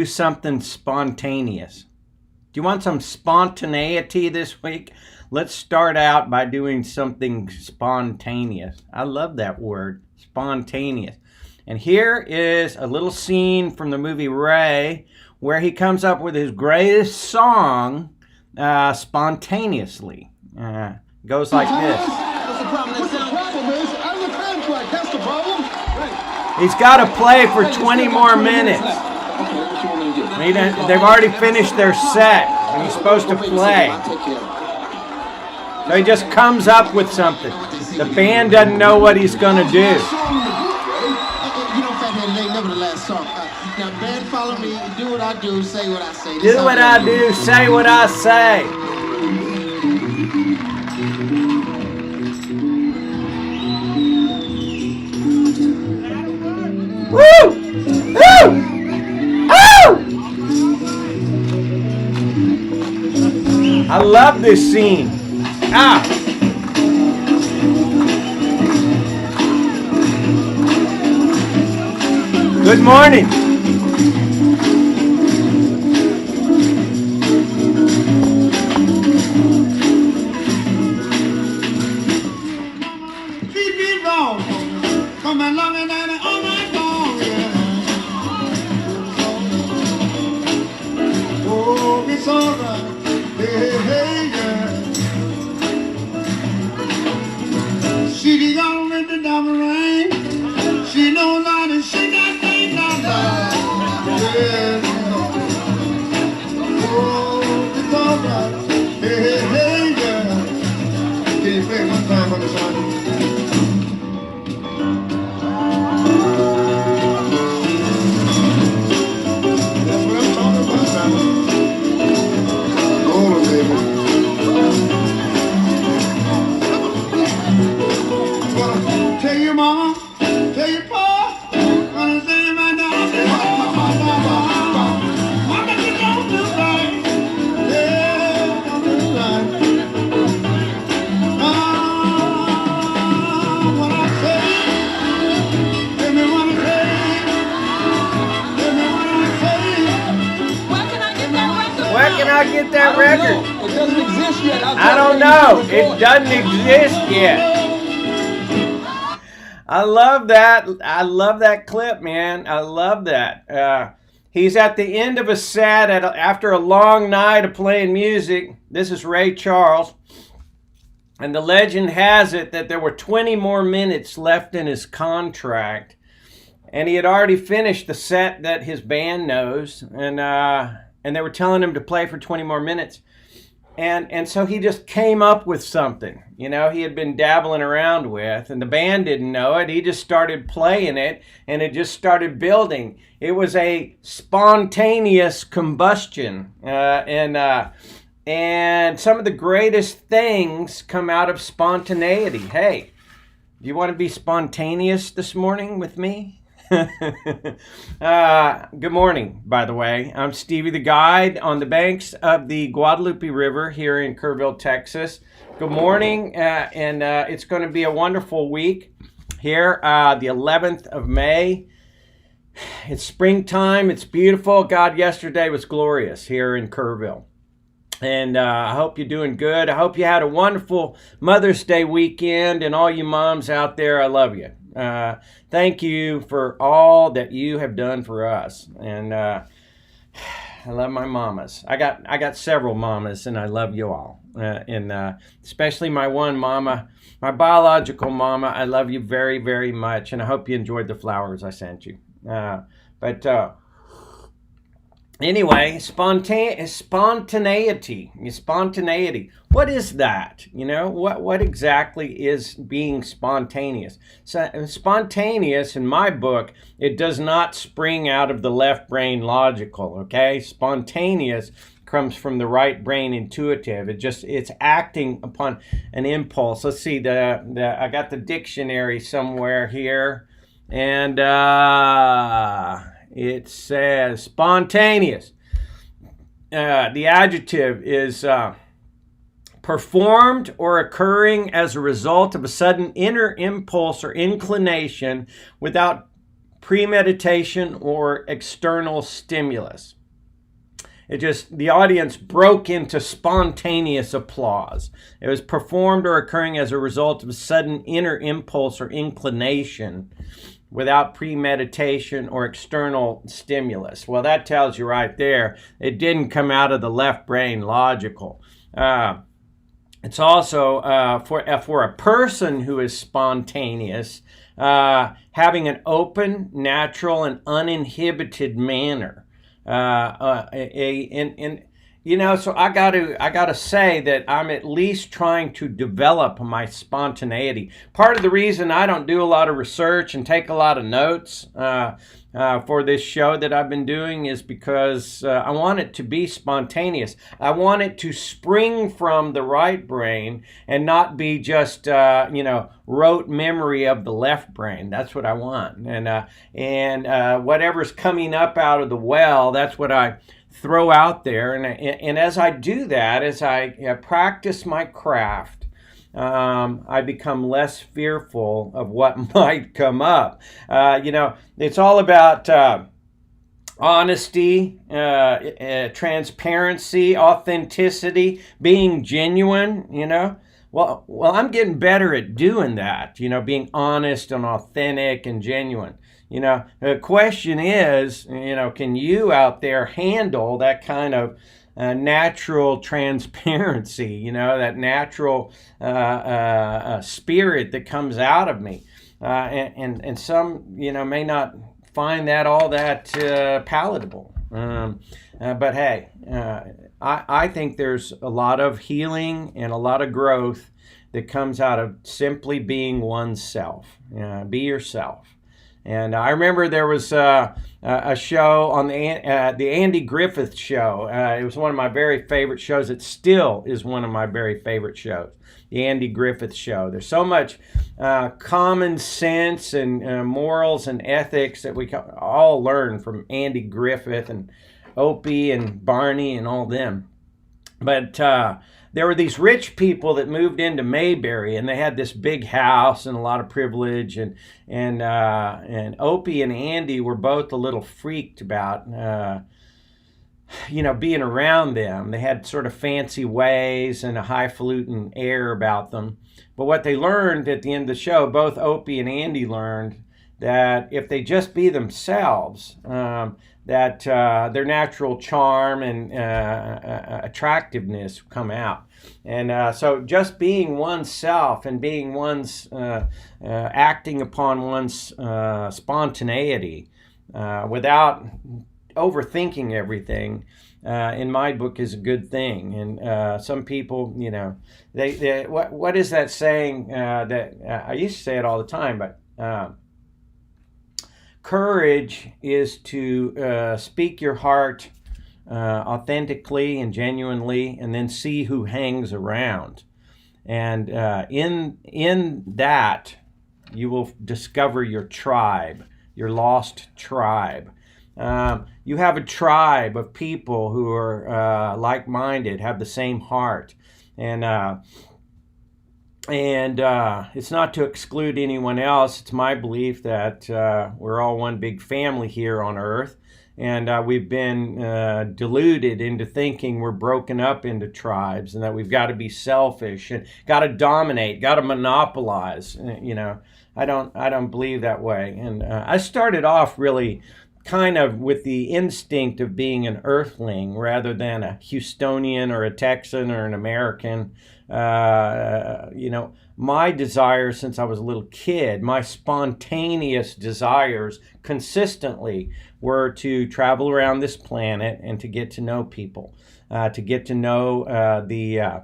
do something spontaneous. Do you want some spontaneity this week? Let's start out by doing something spontaneous. I love that word, spontaneous. And here is a little scene from the movie Ray where he comes up with his greatest song spontaneously. Goes like this. He's got to play for 20 more minutes. They've already finished their set, and he's supposed to play. So he just comes up with something. The band doesn't know what he's going to do. Now, band, follow me. Do what I do, say what I say. Do what I do, say what I say. Woo! Woo! Oh! I love this scene. Good morning. Keep me wrong. Come along and all night long. Oh, it's all right. Hey, hey, yeah. She gone with the double rain. She knows how to shake that thing down. Yeah. Oh, it's all right. Hey, hey, hey, yeah. Can you play one time for the song? That's what I'm talking about, Savant. Hold on, baby. Tell your mama, tell your pa, understand my dog. Mama, you don't do right. Yeah, don't do right. What I say, tell me what I say. Tell me what I say. Where can I get that record? Where can I get that record? It doesn't exist yet. I don't know. It doesn't exist yet. I love that. I love that clip, man. I love that. He's at the end of a set after a long night of playing music. This is Ray Charles. And the legend has it that there were 20 more minutes left in his contract. And he had already finished the set that his band knows. And they were telling him to play for 20 more minutes. And so he just came up with something, he had been dabbling around with, and the band didn't know it. He just started playing it, and it just started building. It was a spontaneous combustion, and some of the greatest things come out of spontaneity. Hey, do you want to be spontaneous this morning with me? Good morning, by the way. I'm Stevie the Guide on the banks of the Guadalupe River here in Kerrville, Texas. Good morning, and it's going to be a wonderful week here, the 11th of May. It's springtime. It's beautiful. God, yesterday was glorious here in Kerrville. And I hope you're doing good. I hope you had a wonderful Mother's Day weekend, and all you moms out there, I love you. Thank you for all that you have done for us, and I love my mamas. I got several mamas, and I love you all, and especially my one mama, my biological mama. I love you very, very much, and I hope you enjoyed the flowers I sent you. Anyway, spontaneity. What is that? What exactly is being spontaneous? So, spontaneous, in my book, it does not spring out of the left brain logical, okay? Spontaneous comes from the right brain intuitive. It's acting upon an impulse. Let's see, I got the dictionary somewhere here, and it says spontaneous. The adjective is performed or occurring as a result of a sudden inner impulse or inclination without premeditation or external stimulus. The audience broke into spontaneous applause. It was performed or occurring as a result of a sudden inner impulse or inclination without premeditation or external stimulus. Well, that tells you right there, it didn't come out of the left brain logical. It's also for a person who is spontaneous, having an open, natural, and uninhibited manner. So I gotta say that I'm at least trying to develop my spontaneity. Part of the reason I don't do a lot of research and take a lot of notes for this show that I've been doing is because I want it to be spontaneous. I want it to spring from the right brain and not be just rote memory of the left brain. That's what I want. And whatever's coming up out of the well, that's what I throw out there. And as I do that, as I practice my craft, I become less fearful of what might come up. It's all about honesty, transparency, authenticity, being genuine, Well, I'm getting better at doing that, being honest and authentic and genuine. The question is, can you out there handle that kind of natural transparency, that natural spirit that comes out of me? And some, may not find that all that palatable. But hey, I think there's a lot of healing and a lot of growth that comes out of simply being oneself. Be yourself. And I remember there was a show on the Andy Griffith show. It was one of my very favorite shows. It still is one of my very favorite shows, the Andy Griffith show. There's so much common sense and morals and ethics that we all learn from Andy Griffith and Opie and Barney and all them. But there were these rich people that moved into Mayberry, and they had this big house and a lot of privilege. And Opie and Andy were both a little freaked about, being around them. They had sort of fancy ways and a highfalutin air about them. But what they learned at the end of the show, both Opie and Andy learned that if they just be themselves, that their natural charm and attractiveness come out. And so just being oneself and being acting upon one's spontaneity without overthinking everything, in my book, is a good thing. And some people, what is that saying that I used to say it all the time, but courage is to speak your heart authentically and genuinely, and then see who hangs around. And in that, you will discover your tribe, your lost tribe. You have a tribe of people who are like-minded, have the same heart, and it's not to exclude anyone else. It's my belief that we're all one big family here on Earth, and we've been deluded into thinking we're broken up into tribes and that we've got to be selfish and got to dominate, got to monopolize. I don't believe that way. And I started off really kind of with the instinct of being an earthling rather than a Houstonian or a Texan or an American. My desires since I was a little kid, my spontaneous desires consistently were to travel around this planet and to get to know people, to get to know the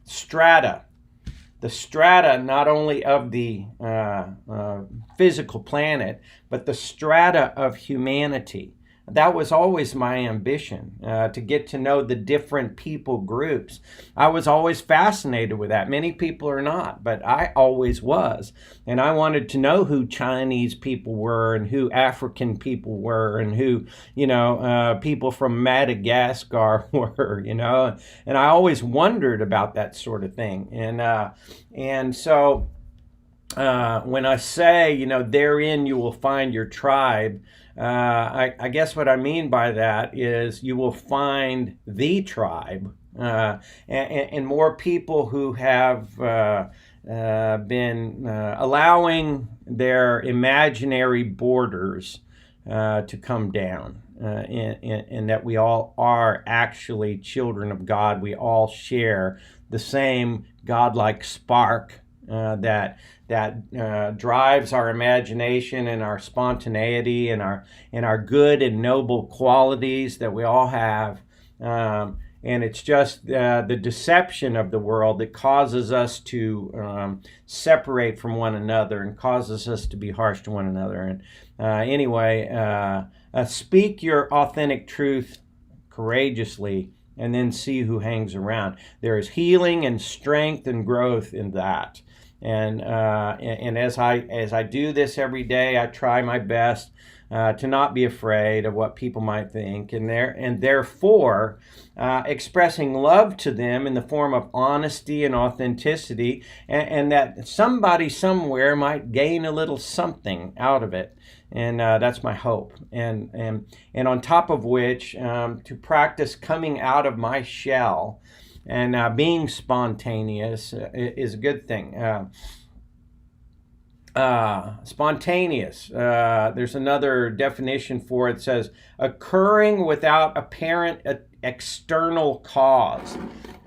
strata not only of the physical planet, but the strata of humanity. That was always my ambition, to get to know the different people groups. I was always fascinated with that. Many people are not, but I always was. And I wanted to know who Chinese people were and who African people were and who, people from Madagascar were, And I always wondered about that sort of thing. And so when I say, therein you will find your tribe, I guess what I mean by that is you will find the tribe, and more people who have been allowing their imaginary borders to come down, and that we all are actually children of God. We all share the same godlike spark that drives our imagination and our spontaneity and our good and noble qualities that we all have. And it's just the deception of the world that causes us to separate from one another and causes us to be harsh to one another. And anyway, speak your authentic truth courageously, and then see who hangs around. There is healing and strength and growth in that. And as I do this every day, I try my best to not be afraid of what people might think, and therefore expressing love to them in the form of honesty and authenticity, and that somebody somewhere might gain a little something out of it. And that's my hope. And on top of which, to practice coming out of my shell and being spontaneous is a good thing. Spontaneous. There's another definition for it. It says occurring without apparent external cause.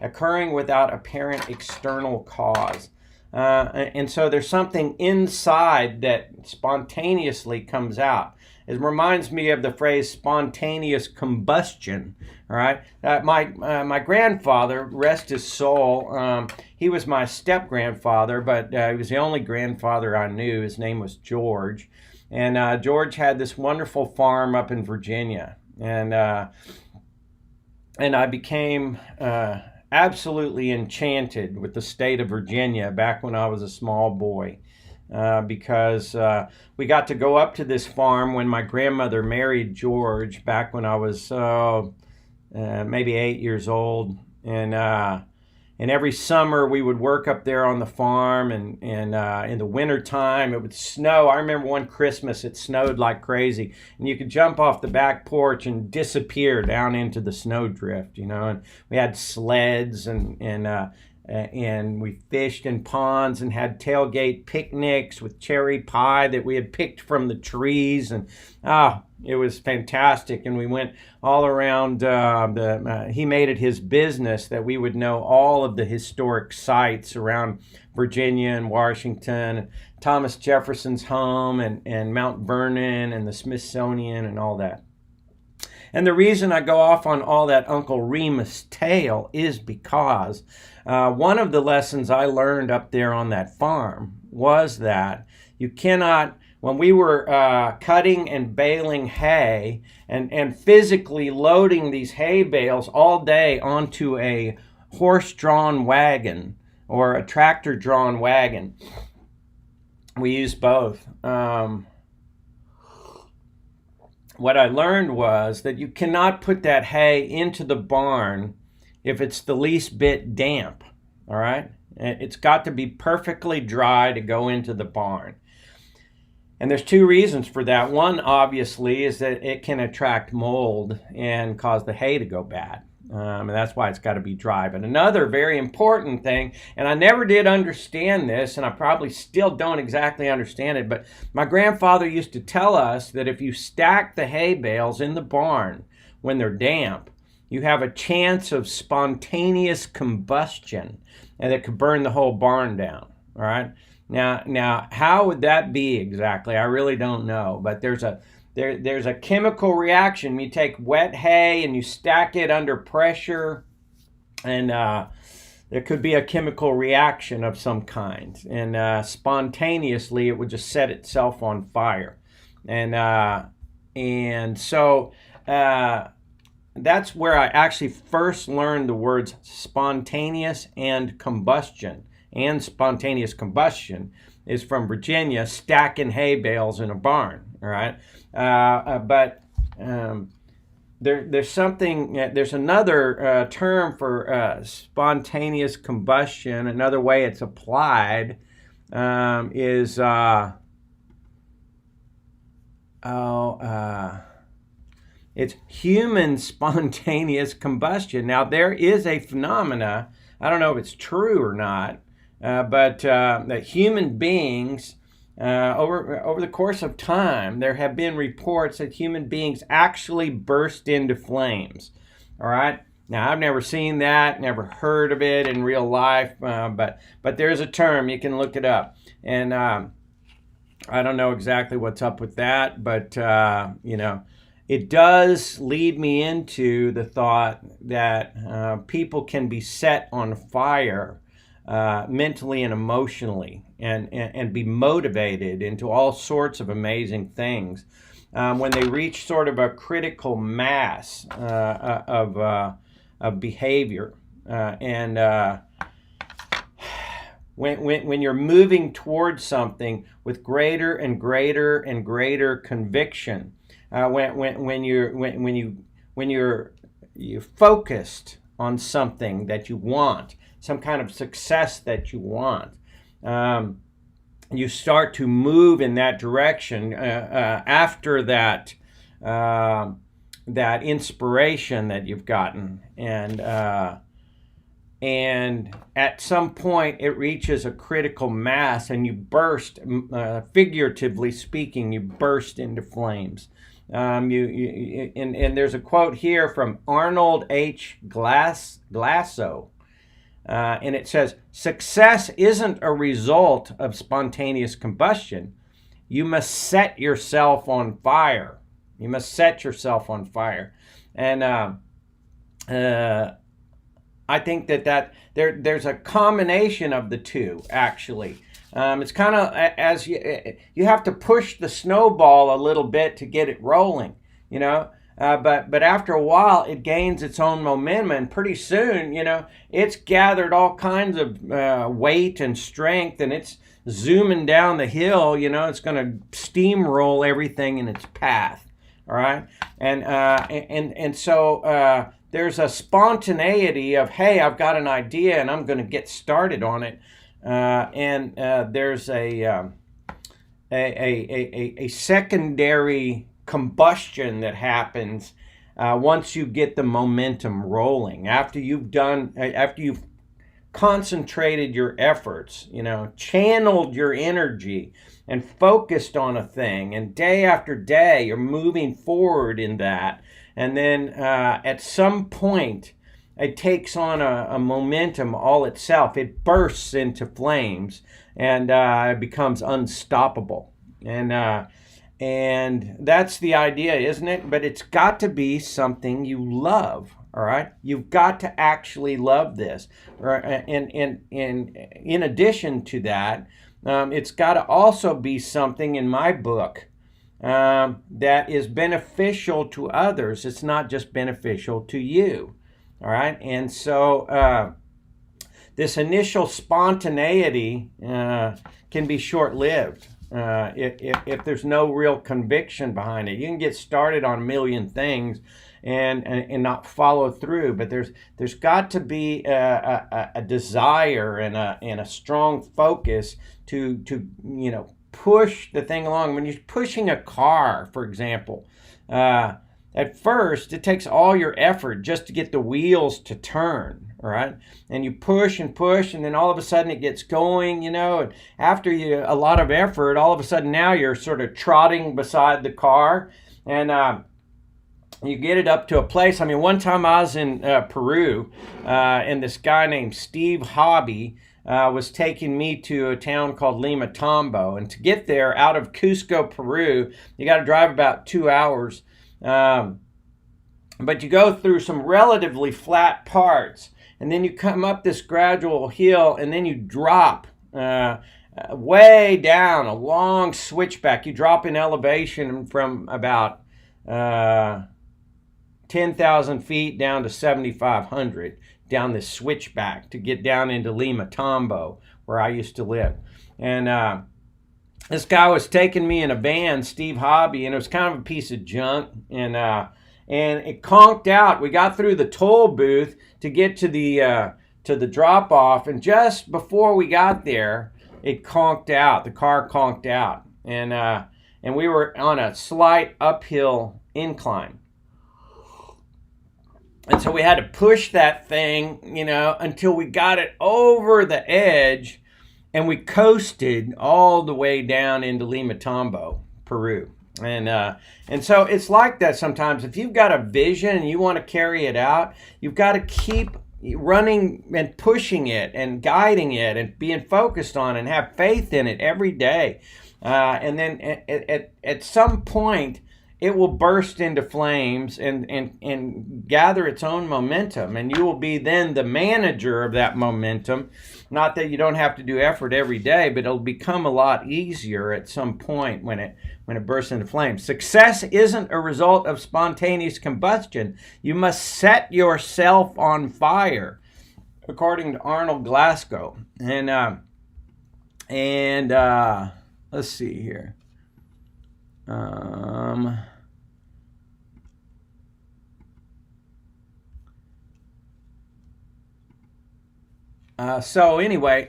Occurring without apparent external cause. And so there's something inside that spontaneously comes out. It reminds me of the phrase spontaneous combustion. All right, my grandfather, rest his soul, he was my step grandfather, but he was the only grandfather I knew. His name was George, and George had this wonderful farm up in Virginia, and I became absolutely enchanted with the state of Virginia back when I was a small boy. Because we got to go up to this farm when my grandmother married George back when I was maybe 8 years old, and every summer we would work up there on the farm, and in the winter time it would snow. I remember one Christmas it snowed like crazy, and you could jump off the back porch and disappear down into the snowdrift, and we had sleds and we fished in ponds and had tailgate picnics with cherry pie that we had picked from the trees, and it was fantastic. And we went all around. He made it his business that we would know all of the historic sites around Virginia and Washington, Thomas Jefferson's home, and Mount Vernon and the Smithsonian and all that. And the reason I go off on all that Uncle Remus tale is because one of the lessons I learned up there on that farm was that you cannot, when we were cutting and baling hay and physically loading these hay bales all day onto a horse-drawn wagon or a tractor-drawn wagon, we used both. What I learned was that you cannot put that hay into the barn if it's the least bit damp, all right? It's got to be perfectly dry to go into the barn. And there's two reasons for that. One, obviously, is that it can attract mold and cause the hay to go bad. And that's why it's got to be dry. But another very important thing, and I never did understand this, and I probably still don't exactly understand it, but my grandfather used to tell us that if you stack the hay bales in the barn when they're damp, you have a chance of spontaneous combustion, and it could burn the whole barn down. All right. Now, how would that be exactly? I really don't know, but there's a chemical reaction. You take wet hay and you stack it under pressure, and there could be a chemical reaction of some kind, and spontaneously it would just set itself on fire, and so that's where I actually first learned the words spontaneous and combustion. And spontaneous combustion is from Virginia, stacking hay bales in a barn. All right, but there's something. There's another term for spontaneous combustion. Another way it's applied is it's human spontaneous combustion. Now, there is a phenomena, I don't know if it's true or not, but that human beings, over the course of time, there have been reports that human beings actually burst into flames. All right? Now, I've never seen that, never heard of it in real life, but there's a term, you can look it up. And I don't know exactly what's up with that, but, it does lead me into the thought that people can be set on fire mentally and emotionally and be motivated into all sorts of amazing things when they reach sort of a critical mass of behavior. When you're moving towards something with greater and greater and greater conviction, when you're focused on something that you want, some kind of success that you want, you start to move in that direction after that inspiration that you've gotten, and at some point it reaches a critical mass and you burst, figuratively speaking, you burst into flames. And there's a quote here from Arnold H. Glasso, and it says, "Success isn't a result of spontaneous combustion. You must set yourself on fire. You must set yourself on fire." And I think that there's a combination of the two, actually. It's kind of as you have to push the snowball a little bit to get it rolling, but after a while it gains its own momentum, and pretty soon, it's gathered all kinds of weight and strength, and it's zooming down the hill. It's going to steamroll everything in its path. All right, and so there's a spontaneity of, hey, I've got an idea and I'm going to get started on it. And there's a secondary combustion that happens once you get the momentum rolling. After you've concentrated your efforts, channeled your energy and focused on a thing, and day after day you're moving forward in that, and then at some point it takes on a momentum all itself. It bursts into flames and it becomes unstoppable. And that's the idea, isn't it? But it's got to be something you love, all right? You've got to actually love this. And in addition to that, it's got to also be something, in my book, that is beneficial to others. It's not just beneficial to you. All right, and so this initial spontaneity can be short-lived if there's no real conviction behind it. You can get started on a million things and not follow through, but there's got to be a desire and a strong focus to push the thing along. When you're pushing a car, for example. At first, it takes all your effort just to get the wheels to turn, all right? And you push, and then all of a sudden it gets going, and after a lot of effort, all of a sudden now you're sort of trotting beside the car, and you get it up to a place. I mean, one time I was in Peru, and this guy named Steve Hobby was taking me to a town called Lima Tambo, and to get there out of Cusco, Peru, you got to drive about 2 hours. But you go through some relatively flat parts, and then you come up this gradual hill, and then you drop way down a long switchback. You drop in elevation from about 10,000 feet down to 7,500 down this switchback to get down into Lima Tambo, where I used to live. And this guy was taking me in a van, Steve Hobby, and it was kind of a piece of junk, and it conked out. We got through the toll booth to get to the drop off, and just before we got there, it conked out. The car conked out, and we were on a slight uphill incline. And so we had to push that thing, until we got it over the edge, and we coasted all the way down into Limatambo, Peru. And so it's like that sometimes. If you've got a vision and you want to carry it out, you've got to keep running and pushing it and guiding it and being focused on it and have faith in it every day. And then at some point, it will burst into flames and gather its own momentum, and you will be then the manager of that momentum. Not that you don't have to do effort every day, but it'll become a lot easier at some point when it bursts into flames. Success isn't a result of spontaneous combustion. You must set yourself on fire, according to Arnold Glasgow. And let's see here. So anyway,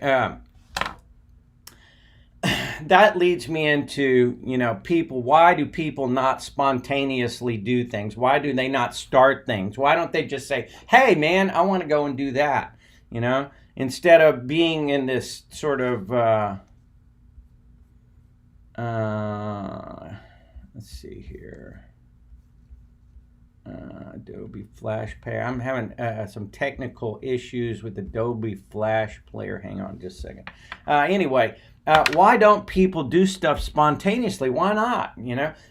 that leads me into, people. Why do people not spontaneously do things? Why do they not start things? Why don't they just say, hey, man, I want to go and do that, instead of being in this sort of, let's see here. Adobe Flash Player. I'm having some technical issues with Adobe Flash Player. Hang on just a second. Anyway, why don't people do stuff spontaneously? Why not?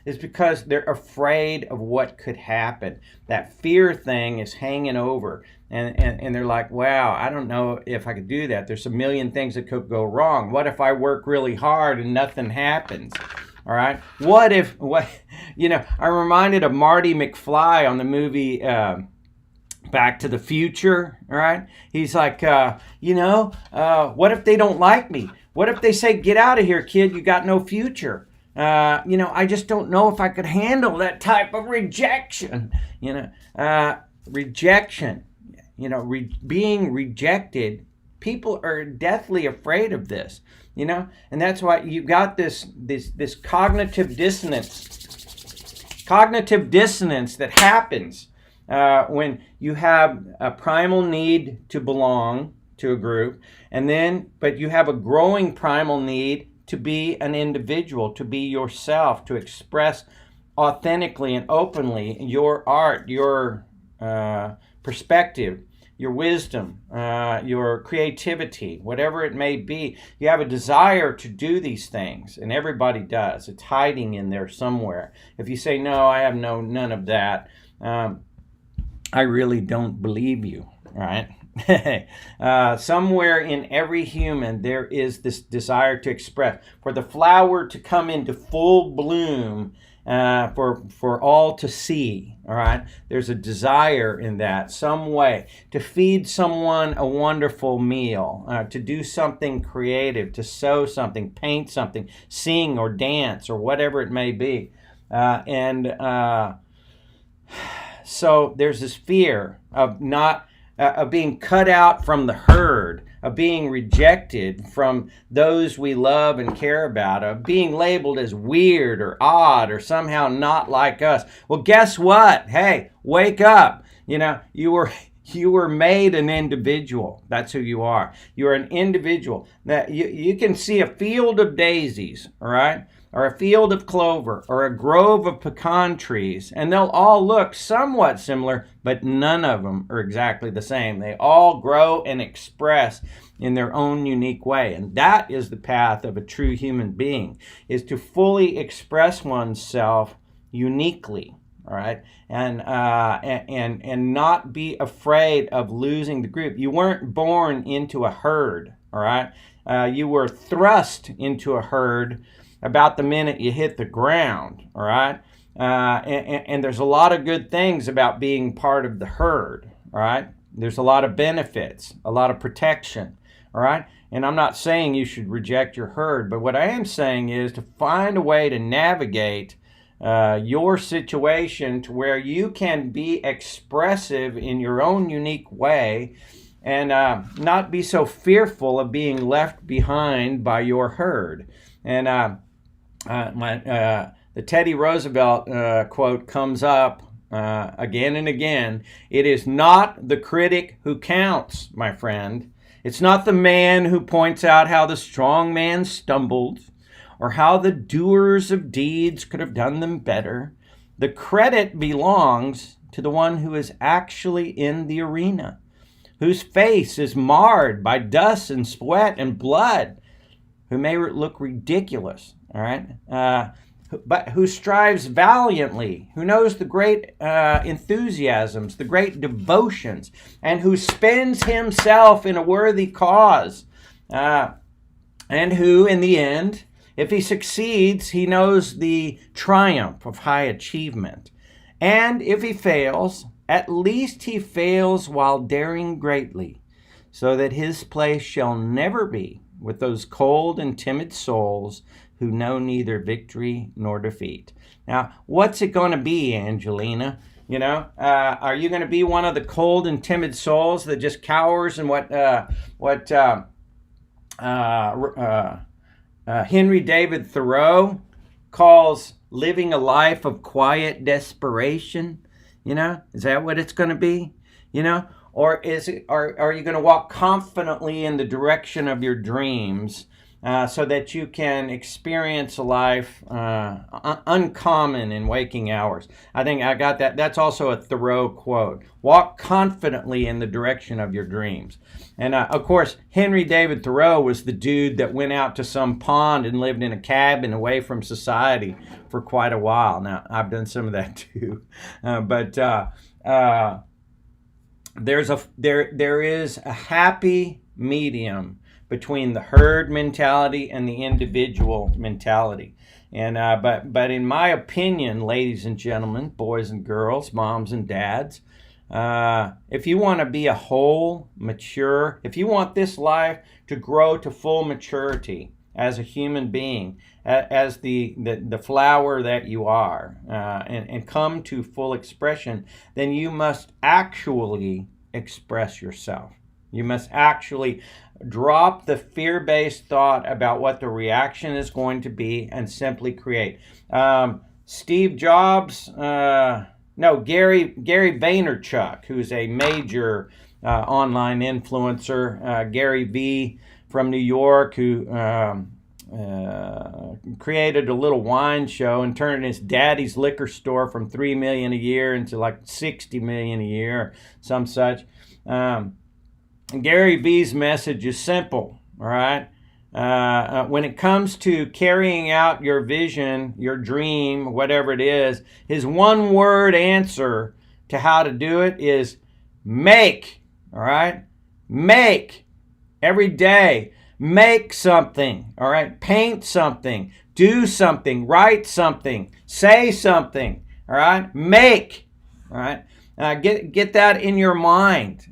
It's because they're afraid of what could happen. That fear thing is hanging over. And they're like, wow, I don't know if I could do that. There's a million things that could go wrong. What if I work really hard and nothing happens? All right. I'm reminded of Marty McFly on the movie Back to the Future. All right. He's like, what if they don't like me? What if they say, get out of here, kid, you got no future? I just don't know if I could handle that type of rejection. Rejection, being rejected. People are deathly afraid of this, and that's why you've got this cognitive dissonance that happens when you have a primal need to belong to a group, but you have a growing primal need to be an individual, to be yourself, to express authentically and openly your art, your perspective, your wisdom, your creativity, whatever it may be. You have a desire to do these things, and everybody does. It's hiding in there somewhere. If you say, no, I have none of that, I really don't believe you, right? Somewhere in every human, there is this desire to express, for the flower to come into full bloom, for all to see. All right, there's a desire in that some way to feed someone a wonderful meal, to do something creative, to sew something, paint something, sing or dance or whatever it may be, so there's this fear of of being cut out from the herd, of being rejected from those we love and care about, of being labeled as weird or odd or somehow not like us. Well, guess what? Hey, wake up. You were made an individual. That's who you are. You're an individual. Now, you can see a field of daisies, all right? Or a field of clover, or a grove of pecan trees, and they'll all look somewhat similar, but none of them are exactly the same. They all grow and express in their own unique way, and that is the path of a true human being, is to fully express oneself uniquely, all right, and not be afraid of losing the group. You weren't born into a herd, all right. You were thrust into a herd about the minute you hit the ground, all right? And there's a lot of good things about being part of the herd, all right? There's a lot of benefits, a lot of protection, all right? And I'm not saying you should reject your herd, but what I am saying is to find a way to navigate your situation to where you can be expressive in your own unique way, and not be so fearful of being left behind by your herd. And the Teddy Roosevelt quote comes up again and again. It is not the critic who counts, my friend. It's not the man who points out how the strong man stumbled or how the doers of deeds could have done them better. The credit belongs to the one who is actually in the arena, whose face is marred by dust and sweat and blood, who may look ridiculous, all right? But who strives valiantly, who knows the great enthusiasms, the great devotions, and who spends himself in a worthy cause, and who, in the end, if he succeeds, he knows the triumph of high achievement. And if he fails, at least he fails while daring greatly, so that his place shall never be with those cold and timid souls who know neither victory nor defeat. Now, what's it going to be, Angelina? You know, are you going to be one of the cold and timid souls that just cowers in what Henry David Thoreau calls living a life of quiet desperation? You know, is that what it's going to be? You know, or are you going to walk confidently in the direction of your dreams, so that you can experience a life uncommon in waking hours? I think I got that. That's also a Thoreau quote. Walk confidently in the direction of your dreams. And of course, Henry David Thoreau was the dude that went out to some pond and lived in a cabin away from society for quite a while. Now, I've done some of that too. But there is a happy medium between the herd mentality and the individual mentality. And but in my opinion, ladies and gentlemen, boys and girls, moms and dads, if you want to be a whole, mature, if you want this life to grow to full maturity as a human being, as the flower that you are, and come to full expression, then you must actually express yourself. You must actually drop the fear-based thought about what the reaction is going to be and simply create. Steve Jobs, Gary Vaynerchuk, who's a major online influencer, Gary V from New York, who created a little wine show and turned his daddy's liquor store from $3 million a year into like $60 million a year, or some such. Gary V's message is simple, all right? When it comes to carrying out your vision, your dream, whatever it is, his one-word answer to how to do it is make, all right? Make. Every day, make something, all right? Paint something, do something, write something, say something, all right? Make, all right? Get that in your mind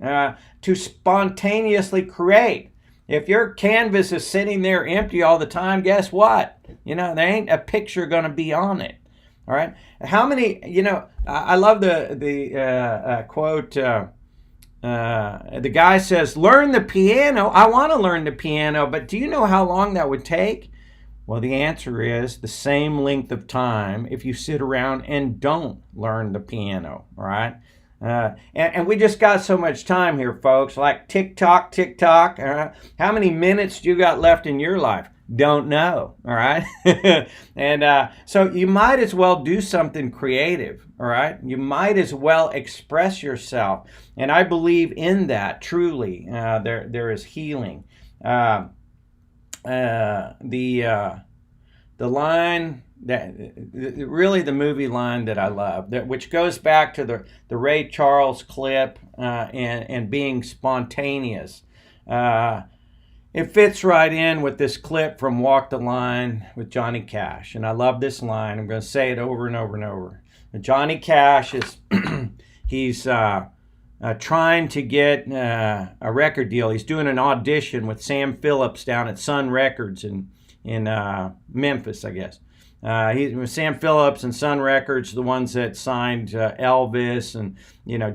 to spontaneously create. If your canvas is sitting there empty all the time, guess what? You know, there ain't a picture going to be on it. All right. How many? You know, I love the quote. The guy says, "Learn the piano. I want to learn the piano, but do you know how long that would take?" Well, the answer is the same length of time if you sit around and don't learn the piano. All right. And we just got so much time here, folks. Like tick tock. How many minutes do you got left in your life? Don't know. All right. And so you might as well do something creative. All right. You might as well express yourself. And I believe in that truly. There is healing. The line that really the movie line that I love, which goes back to the Ray Charles clip and being spontaneous. It fits right in with this clip from Walk the Line with Johnny Cash. And I love this line. I'm going to say it over and over and over. Johnny Cash is he's trying to get a record deal. He's doing an audition with Sam Phillips down at Sun Records in Memphis, I guess. Sam Phillips and Sun Records, the ones that signed Elvis and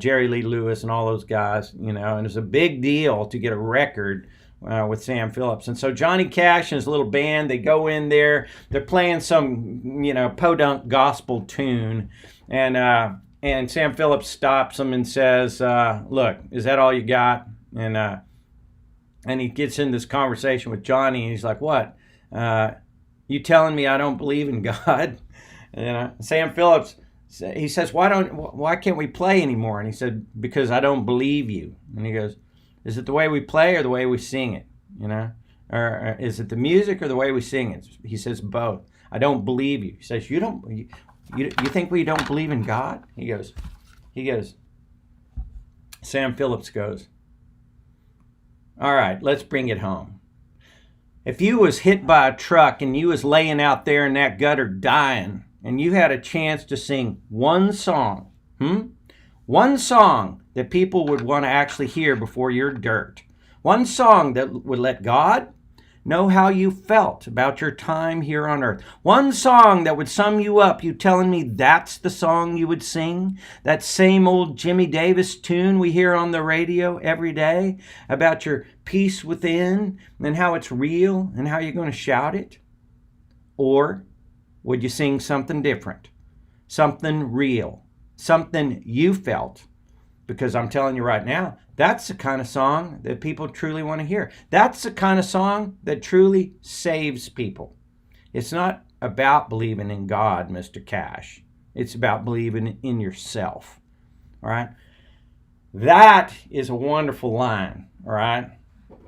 Jerry Lee Lewis and all those guys. And it's a big deal to get a record with Sam Phillips. And so Johnny Cash and his little band, they go in there, they're playing some podunk gospel tune, and Sam Phillips stops them and says, "Look, is that all you got?" And he gets in this conversation with Johnny, and he's like, "What? You telling me I don't believe in God?" Sam Phillips, he says, why can't we play anymore? And he said, "Because I don't believe you." And he goes, "Is it the way we play or the way we sing it? Or is it the music or the way we sing it?" He says, "Both. I don't believe you." He says, You think we don't believe in God?" He goes, Sam Phillips goes, "All right, let's bring it home. If you was hit by a truck and you was laying out there in that gutter dying, and you had a chance to sing one song, one song that people would want to actually hear before your dirt, one song that would let God know how you felt about your time here on earth, one song that would sum you up, you telling me that's the song you would sing? That same old Jimmy Davis tune we hear on the radio every day about your peace within and how it's real and how you're going to shout it? Or would you sing something different, something real, something you felt? Because I'm telling you right now, that's the kind of song that people truly want to hear. That's the kind of song that truly saves people. It's not about believing in God, Mr. Cash. It's about believing in yourself. All right? That is a wonderful line. All right?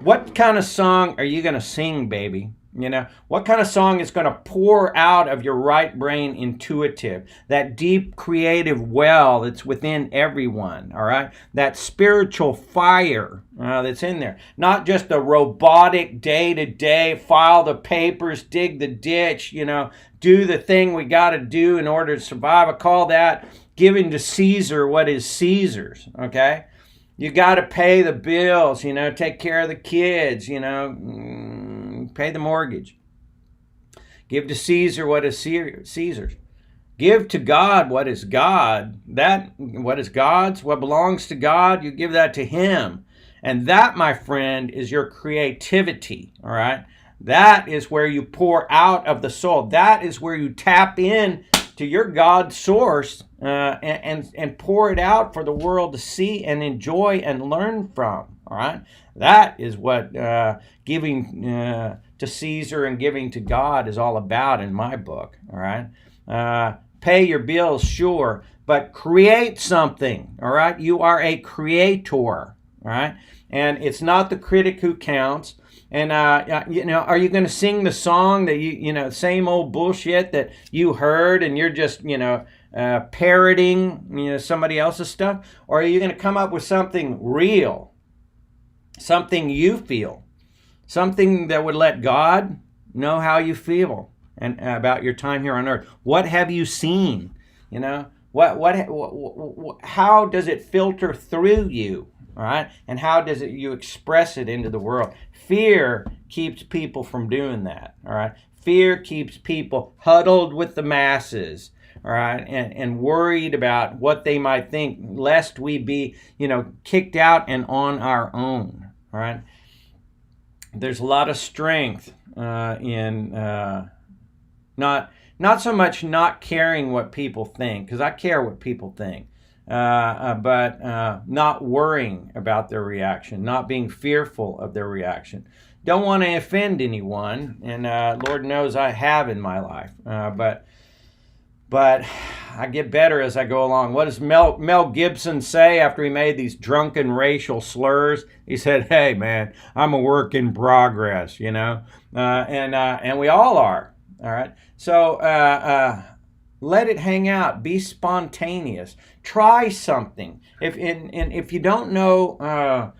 What kind of song are you going to sing, baby? What kind of song is going to pour out of your right brain intuitive, that deep creative well that's within everyone, all right? That spiritual fire that's in there. Not just a robotic day-to-day, file the papers, dig the ditch, do the thing we got to do in order to survive. I call that giving to Caesar what is Caesar's, okay? You got to pay the bills, take care of the kids, pay the mortgage. Give to Caesar what is Caesar's. Give to God what is God. What is God's, what belongs to God, you give that to Him. And that, my friend, is your creativity, all right? That is where you pour out of the soul. That is where you tap in to your God source and pour it out for the world to see and enjoy and learn from. All right, that is what giving to Caesar and giving to God is all about in my book. All right, pay your bills, sure, but create something. All right, you are a creator. All right, and it's not the critic who counts. And, are you going to sing the song that same old bullshit that you heard and you're just, parroting, somebody else's stuff? Or are you going to come up with something real, something you feel, something that would let God know how you feel and about your time here on earth? What have you seen? How does it filter through you? All right, and how does you express it into the world? Fear keeps people from doing that. All right, fear keeps people huddled with the masses. All right, and worried about what they might think, lest we be, kicked out and on our own. All right, there's a lot of strength in not so much not caring what people think, because I care what people think. But not worrying about their reaction, not being fearful of their reaction. Don't want to offend anyone, and Lord knows I have in my life. But I get better as I go along. What does Mel Gibson say after he made these drunken racial slurs? He said, "Hey, man, I'm a work in progress," and we all are. All right, so. Let it hang out. Be spontaneous. Try something. If you don't know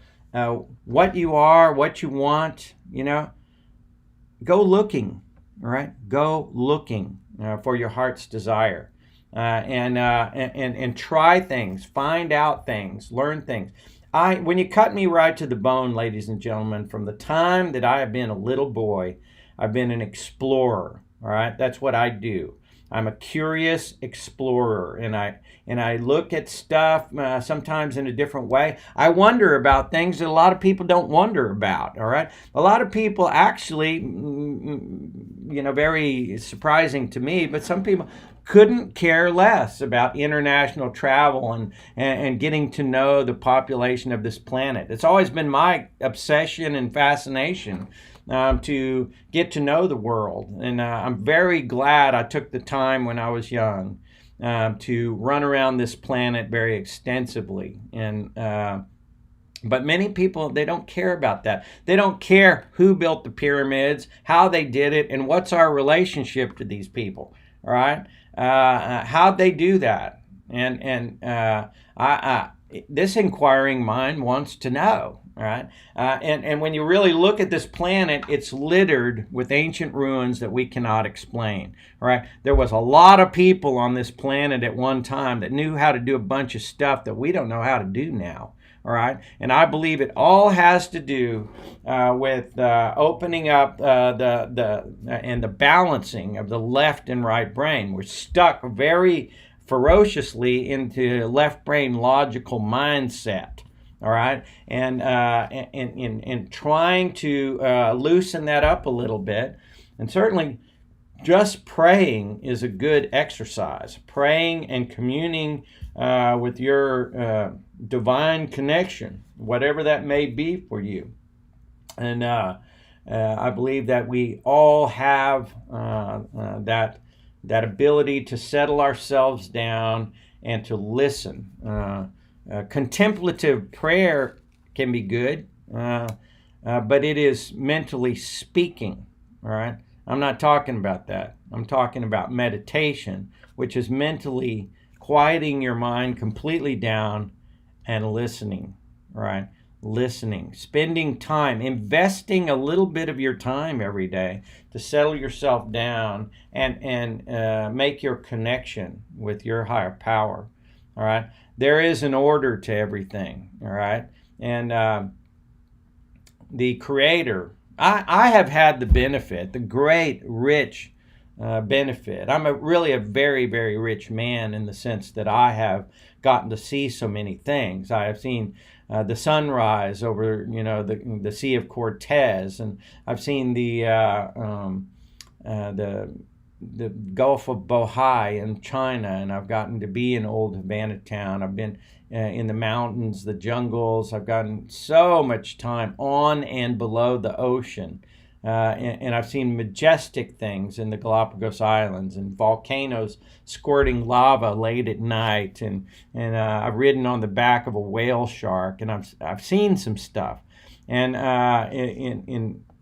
what you are, what you want, go looking. All right, go looking for your heart's desire, and try things, find out things, learn things. When you cut me right to the bone, ladies and gentlemen, from the time that I have been a little boy, I've been an explorer. All right, that's what I do. I'm a curious explorer, and I look at stuff sometimes in a different way. I wonder about things that a lot of people don't wonder about. All right, a lot of people actually, very surprising to me, but some people couldn't care less about international travel and getting to know the population of this planet. It's always been my obsession and fascination to get to know the world. And I'm very glad I took the time when I was young to run around this planet very extensively. But many people, they don't care about that. They don't care who built the pyramids, how they did it, and what's our relationship to these people. All right, how'd they do that? And this inquiring mind wants to know. All right, and when you really look at this planet, it's littered with ancient ruins that we cannot explain. All right, there was a lot of people on this planet at one time that knew how to do a bunch of stuff that we don't know how to do now. All right, and I believe it all has to do with opening up the balancing of the left and right brain. We're stuck very ferociously into left brain logical mindset. All right, and trying to loosen that up a little bit, and certainly just praying is a good exercise. Praying and communing with your divine connection, whatever that may be for you. And I believe that we all have that ability to settle ourselves down and to listen. Contemplative prayer can be good, but it is mentally speaking. All right, I'm not talking about that. I'm talking about meditation, which is mentally quieting your mind completely down and listening. All right, listening, spending time, investing a little bit of your time every day to settle yourself down and make your connection with your higher power. All right, there is an order to everything. All right, and the Creator. I have had the benefit, the great rich benefit. I'm really a very, very rich man in the sense that I have gotten to see so many things. I have seen the sunrise over, the Sea of Cortez, and I've seen the Gulf of Bohai in China, and I've gotten to be in old Havana town. I've been in the mountains, the jungles. I've gotten so much time on and below the ocean. And I've seen majestic things in the Galapagos Islands and volcanoes squirting lava late at night. And I've ridden on the back of a whale shark, and I've seen some stuff. And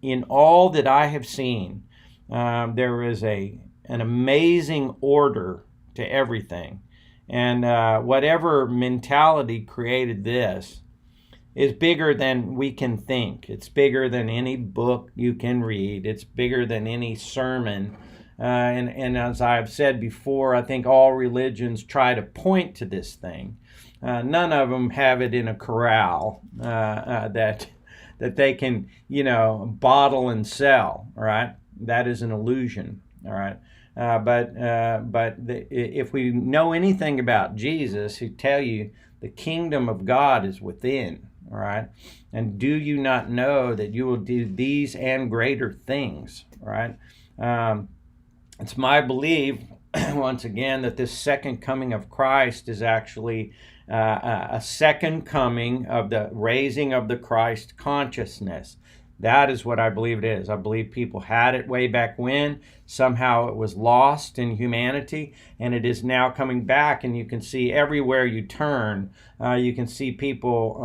in all that I have seen, there is an amazing order to everything. And whatever mentality created this is bigger than we can think. It's bigger than any book you can read. It's bigger than any sermon. And as I've said before, I think all religions try to point to this thing. None of them have it in a corral that they can, bottle and sell. All right, that is an illusion. All right. If we know anything about Jesus, he'd tell you the kingdom of God is within. All right, and do you not know that you will do these and greater things? All right, it's my belief, once again, that this second coming of Christ is actually a second coming of the raising of the Christ consciousness. That is what I believe it is. I believe people had it way back when. Somehow it was lost in humanity, and it is now coming back, and you can see everywhere you turn, you can see people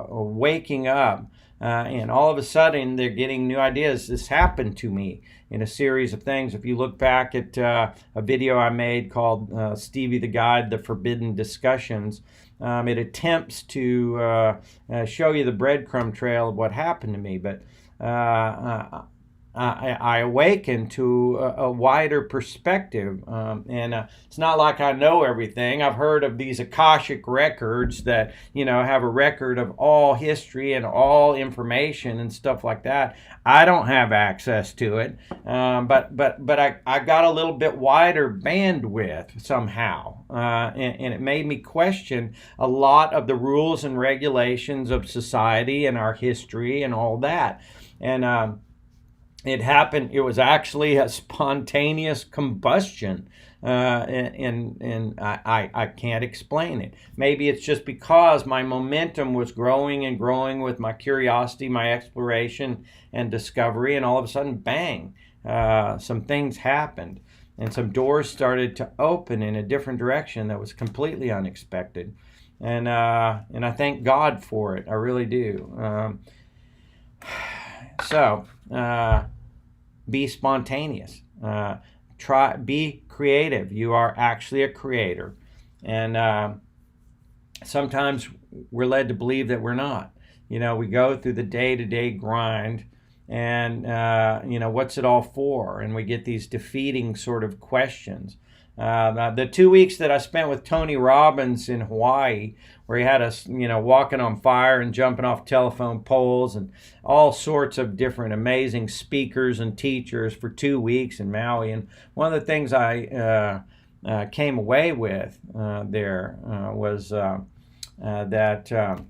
waking up, and all of a sudden they're getting new ideas. This happened to me in a series of things. If you look back at a video I made called Stevie the Guide, The Forbidden Discussions, it attempts to show you the breadcrumb trail of what happened to me. But I awakened to a wider perspective. And it's not like I know everything. I've heard of these Akashic records that, have a record of all history and all information and stuff like that. I don't have access to it, but I got a little bit wider bandwidth somehow, and it made me question a lot of the rules and regulations of society and our history and all that. And it happened. It was actually a spontaneous combustion, and I can't explain it. Maybe it's just because my momentum was growing and growing with my curiosity, my exploration and discovery, and all of a sudden, bang, some things happened, and some doors started to open in a different direction that was completely unexpected, and I thank God for it. I really do. Be spontaneous. Be creative. You are actually a creator. And sometimes we're led to believe that we're not. We go through the day-to-day grind and, what's it all for? And we get these defeating sort of questions. The 2 weeks that I spent with Tony Robbins in Hawaii, where he had us, walking on fire and jumping off telephone poles and all sorts of different amazing speakers and teachers for 2 weeks in Maui. And one of the things I came away with there was that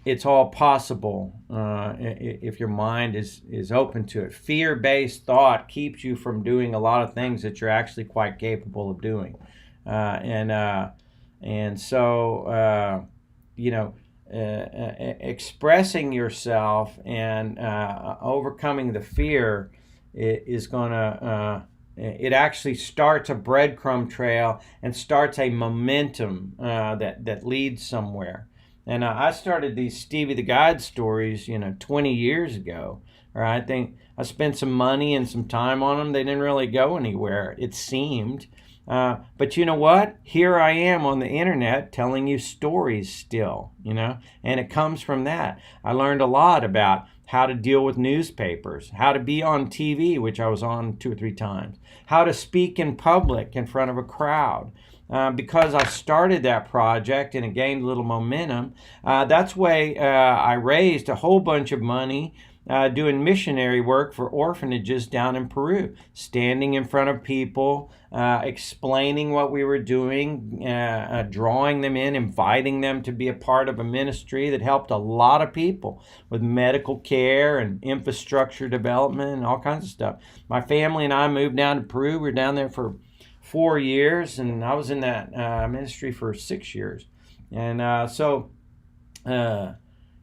it's all possible if your mind is open to it. Fear-based thought keeps you from doing a lot of things that you're actually quite capable of doing. Expressing yourself and overcoming the fear is going to, it actually starts a breadcrumb trail and starts a momentum that leads somewhere. And I started these Stevie the Guide stories, 20 years ago. Or I think I spent some money and some time on them. They didn't really go anywhere, it seemed. But you know what? Here I am on the internet telling you stories still, and it comes from that. I learned a lot about how to deal with newspapers, how to be on TV, which I was on 2 or 3 times, how to speak in public in front of a crowd. Because I started that project and it gained a little momentum, that's why I raised a whole bunch of money doing missionary work for orphanages down in Peru, standing in front of people, explaining what we were doing, drawing them in, inviting them to be a part of a ministry that helped a lot of people with medical care and infrastructure development and all kinds of stuff. My family and I moved down to Peru. We were down there for 4 years, and I was in that ministry for 6 years. And so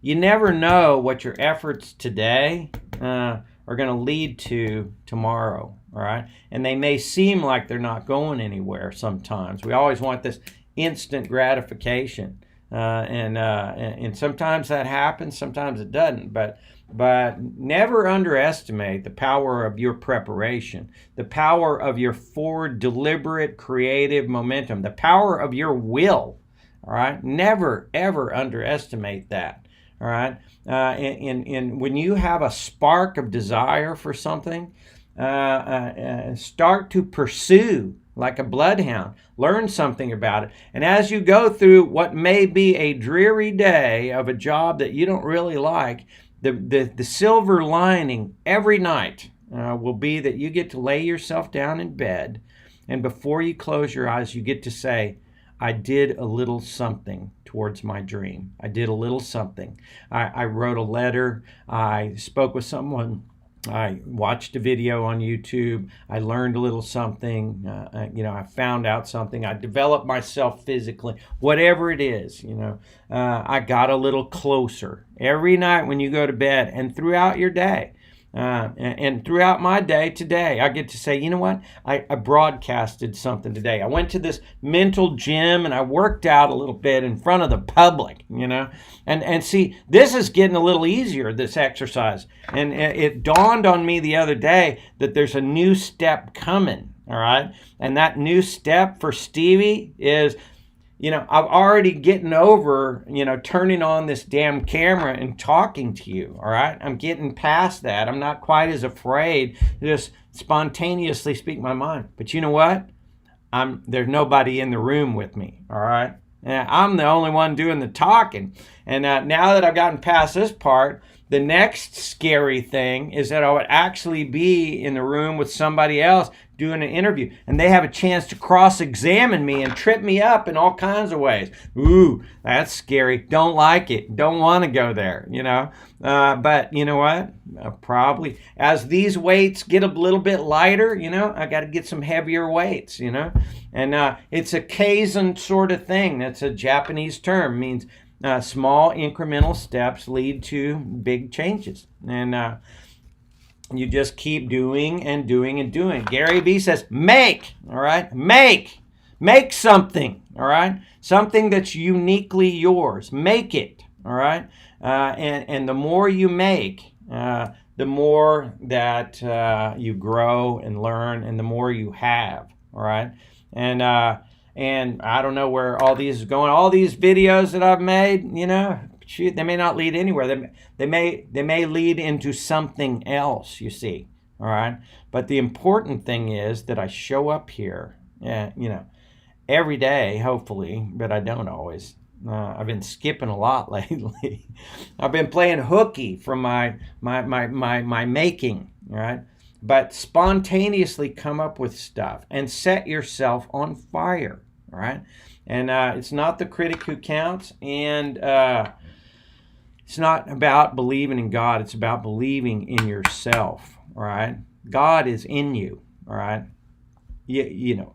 you never know what your efforts today are going to lead to tomorrow, all right? And they may seem like they're not going anywhere sometimes. We always want this instant gratification, and sometimes that happens, sometimes it doesn't, but never underestimate the power of your preparation, the power of your forward, deliberate, creative momentum, the power of your will, all right? Never, ever underestimate that, all right? And when you have a spark of desire for something, start to pursue like a bloodhound. Learn something about it. And as you go through what may be a dreary day of a job that you don't really like, the silver lining every night will be that you get to lay yourself down in bed, and before you close your eyes, you get to say, I did a little something towards my dream. I did a little something. I wrote a letter. I spoke with someone. I watched a video on YouTube. I learned a little something. I found out something. I developed myself physically. Whatever it is, I got a little closer. Every night when you go to bed and throughout your day, and throughout my day today, I get to say, you know what? I broadcasted something today. I went to this mental gym and I worked out a little bit in front of the public, And see, this is getting a little easier, this exercise. And it dawned on me the other day that there's a new step coming, all right? And that new step for Stevie is I've already getting over, turning on this damn camera and talking to you, all right? I'm getting past that. I'm not quite as afraid to just spontaneously speak my mind. But you know what? There's nobody in the room with me, all right? And I'm the only one doing the talking. And now that I've gotten past this part, the next scary thing is that I would actually be in the room with somebody else doing an interview, and they have a chance to cross-examine me and trip me up in all kinds of ways. Ooh, that's scary. Don't like it. Don't want to go there, But you know what? Probably as these weights get a little bit lighter, I got to get some heavier weights, And it's a Kaizen sort of thing. That's a Japanese term. Means small incremental steps lead to big changes. And you just keep doing and doing and doing. Gary Vee says, make, all right? Make something, all right? Something that's uniquely yours. Make it, all right? And the more you make, the more that you grow and learn, and the more you have, all right? And I don't know where all these is going. All these videos that I've made, shoot, they may not lead anywhere. They may lead into something else, you see, all right? But the important thing is that I show up here, every day, hopefully, but I don't always. I've been skipping a lot lately. I've been playing hooky from my making, all right? But spontaneously come up with stuff and set yourself on fire, all right? And it's not the critic who counts, and it's not about believing in God. It's about believing in yourself, all right? God is in you, all right? You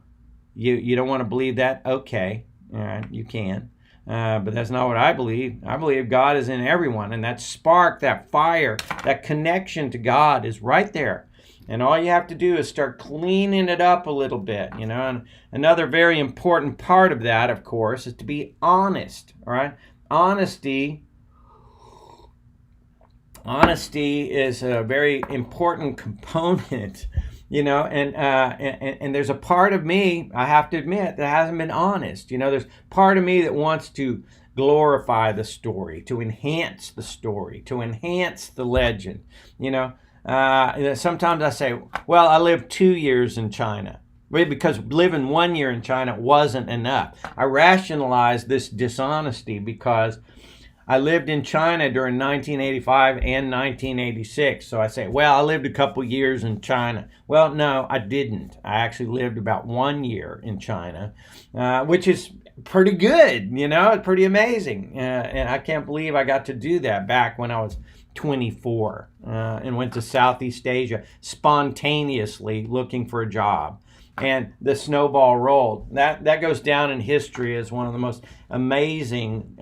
don't want to believe that? Okay, all right, you can. But that's not what I believe. I believe God is in everyone, and that spark, that fire, that connection to God is right there. And all you have to do is start cleaning it up a little bit, And another very important part of that, of course, is to be honest, all right? Honesty is a very important component, and there's a part of me, I have to admit, that hasn't been honest. There's part of me that wants to glorify the story, to enhance the story, to enhance the legend, Sometimes I say, well, I lived 2 years in China. Because living 1 year in China wasn't enough. I rationalized this dishonesty because I lived in China during 1985 and 1986. So I say, well, I lived a couple years in China. Well, no, I didn't. I actually lived about 1 year in China, which is pretty good, It's pretty amazing. And I can't believe I got to do that back when I was 24 and went to Southeast Asia spontaneously looking for a job. And the snowball rolled. That goes down in history as one of the most amazing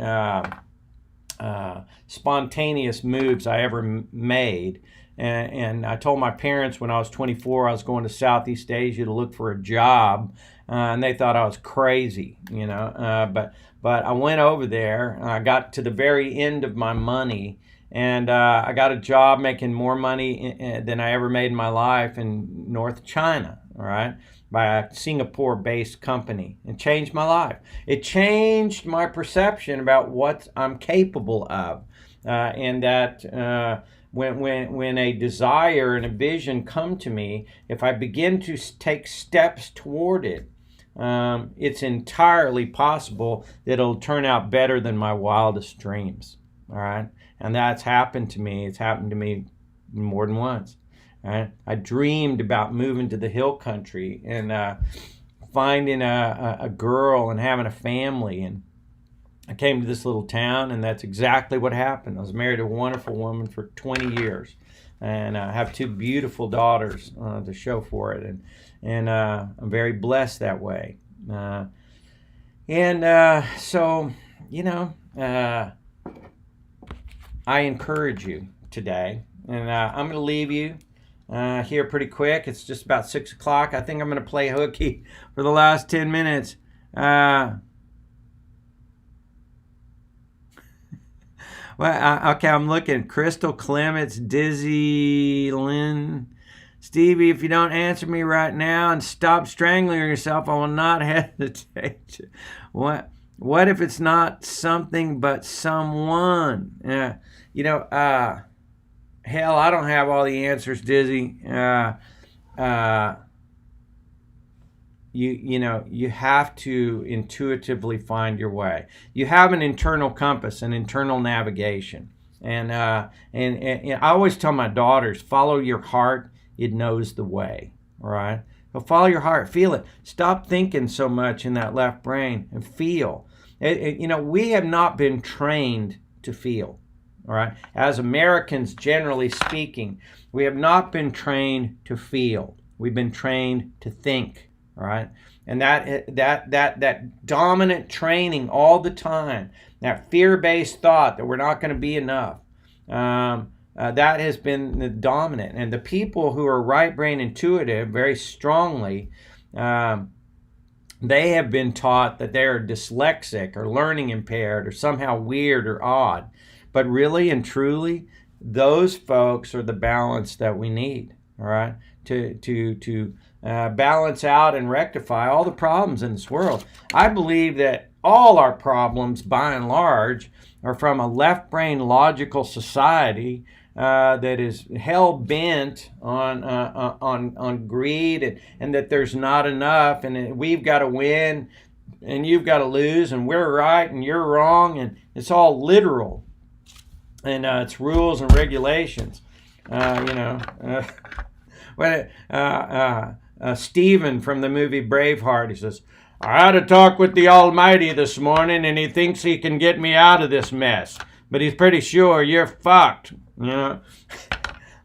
spontaneous moves I ever made. And I told my parents when I was 24 I was going to Southeast Asia to look for a job, and they thought I was crazy, But I went over there. I got to the very end of my money, and I got a job making more money than I ever made in my life in North China, all right, by a Singapore-based company, and changed my life. It changed my perception about what I'm capable of, and that when a desire and a vision come to me, if I begin to take steps toward it, it's entirely possible that it'll turn out better than my wildest dreams, all right? And that's happened to me. It's happened to me more than once. Right? I dreamed about moving to the hill country and finding a girl and having a family. And I came to this little town, and that's exactly what happened. I was married to a wonderful woman for 20 years. And I have 2 beautiful daughters to show for it. And I'm very blessed that way. So, I encourage you today. And I'm going to leave you here pretty quick. It's just about 6 o'clock. I think I'm going to play hooky for the last 10 minutes. Okay, I'm looking. Crystal Clements, Dizzy, Lynn, Stevie, if you don't answer me right now and stop strangling yourself, I will not hesitate. What? What if it's not something but someone? Hell, I don't have all the answers, Dizzy. You have to intuitively find your way. You have an internal compass, an internal navigation, and I always tell my daughters, follow your heart; it knows the way. All right, so follow your heart, feel it. Stop thinking so much in that left brain and feel. We have not been trained to feel. All right, as Americans, generally speaking, we have not been trained to feel. We've been trained to think. All right, and that dominant training all the time, that fear-based thought that we're not going to be enough, that has been the dominant. And the people who are right brain intuitive very strongly, they have been taught that they're dyslexic or learning impaired or somehow weird or odd. But really and truly, those folks are the balance that we need. All right, to balance out and rectify all the problems in this world. I believe that all our problems, by and large, are from a left brain logical society that is hell bent on greed, and that there's not enough, and we've got to win, and you've got to lose, and we're right and you're wrong, and it's all literal, and it's rules and regulations. Stephen from the movie Braveheart, he says, I had a talk with the Almighty this morning, and he thinks he can get me out of this mess, but he's pretty sure you're fucked.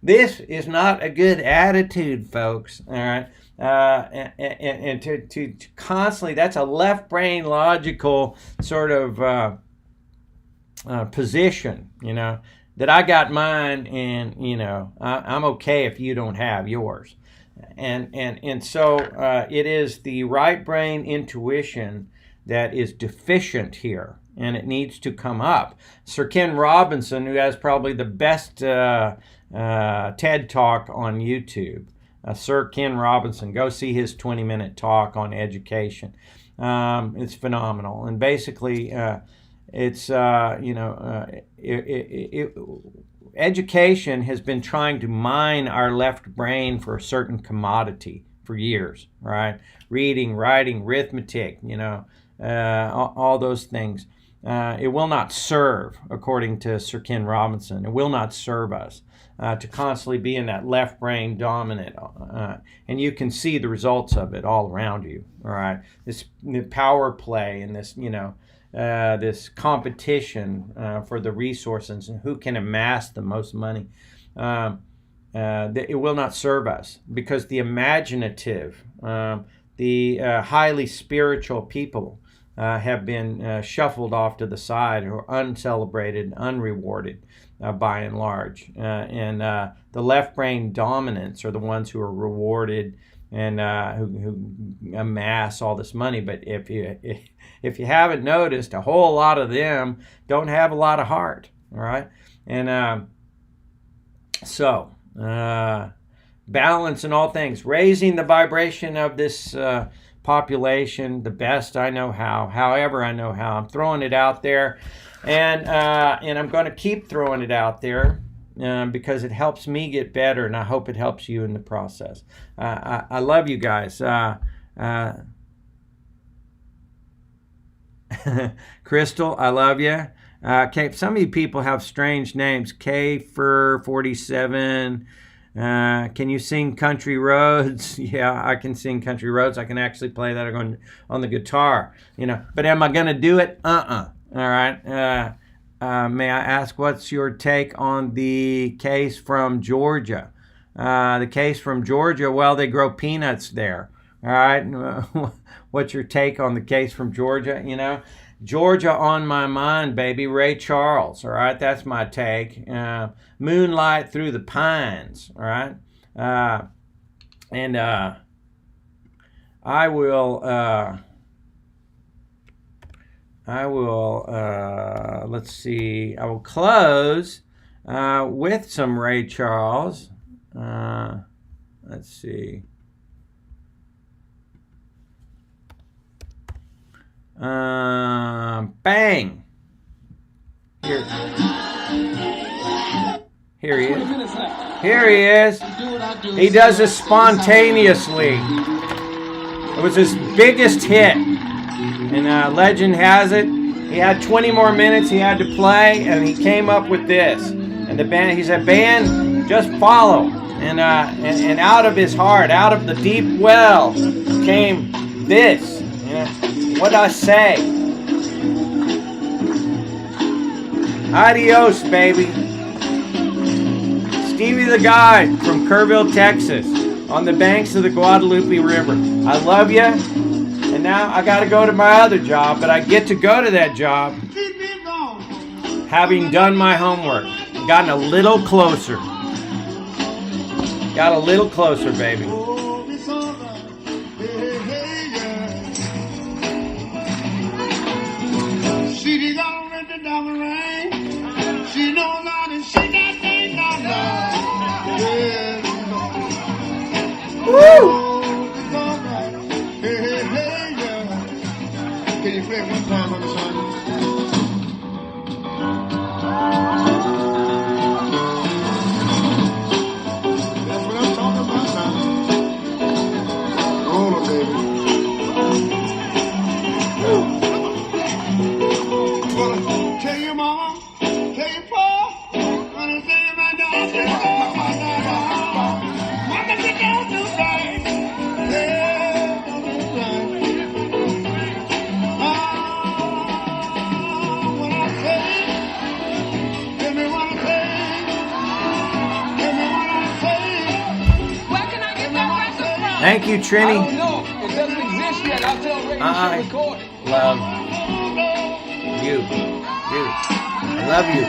This is not a good attitude, folks. All right, and to constantly, that's a left brain logical sort of position. That I got mine, and I'm okay if you don't have yours. And so it is the right brain intuition that is deficient here, and it needs to come up. Sir Ken Robinson, who has probably the best TED Talk on YouTube, Sir Ken Robinson, go see his 20-minute talk on education. It's phenomenal, and basically it's education has been trying to mine our left brain for a certain commodity for years, right? Reading, writing, arithmetic, all those things. It will not serve, according to Sir Ken Robinson, it will not serve us to constantly be in that left brain dominant. And you can see the results of it all around you, all right? This power play and this, this competition for the resources and who can amass the most money. It will not serve us, because the imaginative, the highly spiritual people have been shuffled off to the side, or uncelebrated, unrewarded by and large. And the left brain dominants are the ones who are rewarded and who amass all this money. But if you haven't noticed, a whole lot of them don't have a lot of heart. All right, and so balance in all things, raising the vibration of this population the best I know how, however I know how. I'm throwing it out there, and I'm going to keep throwing it out there. Because it helps me get better, and I hope it helps you in the process. I love you guys. Crystal, I love you. Some of you people have strange names. K-Fur47. Can you sing Country Roads? Yeah, I can sing Country Roads. I can actually play that on the guitar. But am I going to do it? All right. May I ask, what's your take on the case from Georgia? The case from Georgia, well, they grow peanuts there. All right. What's your take on the case from Georgia? Georgia on my mind, baby. Ray Charles. All right. That's my take. Moonlight Through the Pines. All right. And I will, let's see, I will close with some Ray Charles. Let's see. Bang. Here he is. Here he is. He does this spontaneously. It was his biggest hit. And legend has it, he had 20 more minutes he had to play, and he came up with this. And the band, he said, band, just follow. And out of his heart, out of the deep well, came this. What'd I say? Adios, baby. Stevie the Guy from Kerrville, Texas, on the banks of the Guadalupe River. I love you. And now I got to go to my other job, but I get to go to that job having done my homework. Gotten a little closer. Got a little closer, baby. She don't let the devil rain. She knows how to shake that thing down. Woo! Can you play one time on the song? That's what I'm talking about now. Roll it, baby. Tell your mama, tell your pa, understand my daughter. Mama, you don't do right. Yeah, don't do right. Thank you, Trini. I don't know. It doesn't exist yet. I'll tell Ray to record it. Love you. I love you.